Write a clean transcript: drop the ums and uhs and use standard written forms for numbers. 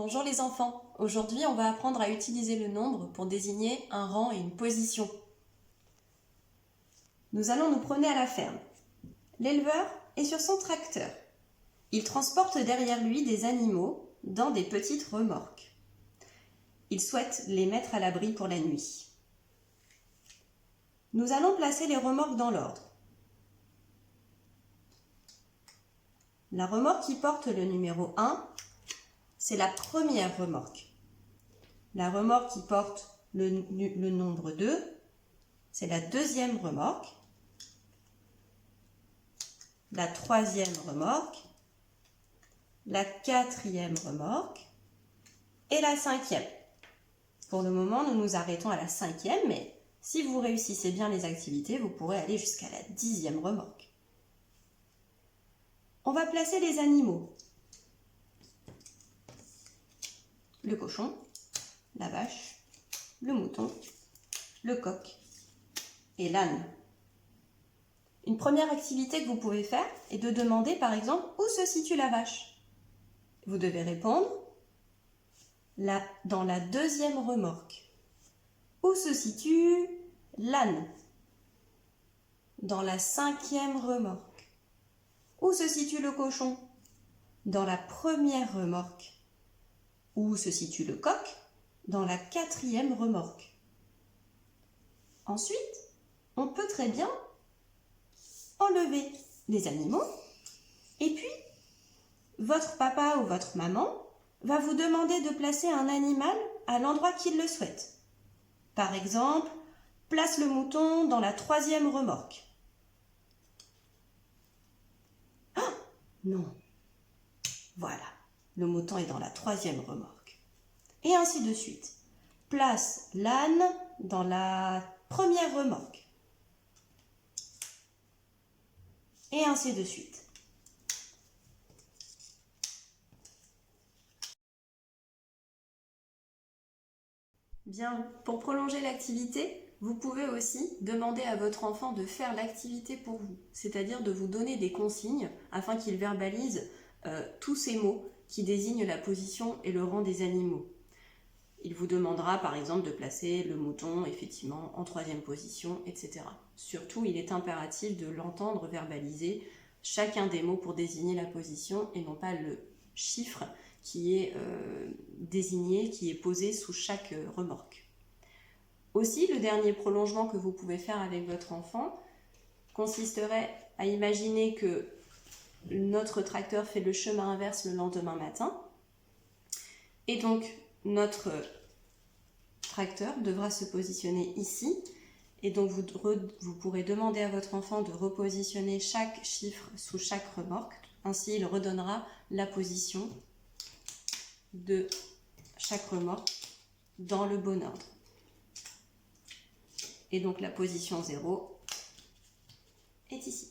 Bonjour les enfants, aujourd'hui on va apprendre à utiliser le nombre pour désigner un rang et une position. Nous allons nous promener à la ferme. L'éleveur est sur son tracteur. Il transporte derrière lui des animaux dans des petites remorques. Il souhaite les mettre à l'abri pour la nuit. Nous allons placer les remorques dans l'ordre. La remorque qui porte le numéro 1, c'est la première remorque. La remorque qui porte le nombre 2, c'est la deuxième remorque. La troisième remorque, la quatrième remorque et la cinquième. Pour le moment, nous nous arrêtons à la cinquième, mais si vous réussissez bien les activités, vous pourrez aller jusqu'à la 10e remorque. On va placer les animaux. Le cochon, la vache, le mouton, le coq et l'âne. Une première activité que vous pouvez faire est de demander par exemple où se situe la vache. Vous devez répondre dans la deuxième remorque. Où se situe l'âne? Dans la cinquième remorque. Où se situe le cochon? Dans la première remorque. Où se situe le coq? Dans la quatrième remorque. Ensuite, on peut très bien enlever les animaux et puis votre papa ou votre maman va vous demander de placer un animal à l'endroit qu'il le souhaite. Par exemple, place le mouton dans la troisième remorque. Ah, non. Voilà, le mouton est dans la troisième remorque. Et ainsi de suite. Place l'âne dans la première remorque. Et ainsi de suite. Bien, pour prolonger l'activité, vous pouvez aussi demander à votre enfant de faire l'activité pour vous, c'est-à-dire de vous donner des consignes afin qu'il verbalise tous ces mots qui désignent la position et le rang des animaux. Il vous demandera par exemple de placer le mouton effectivement en troisième position, etc. Surtout, il est impératif de l'entendre verbaliser chacun des mots pour désigner la position et non pas le chiffre qui est désigné, qui est posé sous chaque remorque. Aussi, le dernier prolongement que vous pouvez faire avec votre enfant consisterait à imaginer que notre tracteur fait le chemin inverse le lendemain matin et donc notre tracteur devra se positionner ici et donc vous pourrez demander à votre enfant de repositionner chaque chiffre sous chaque remorque. Ainsi, il redonnera la position de chaque remorque dans le bon ordre. Et donc la position 0 est ici.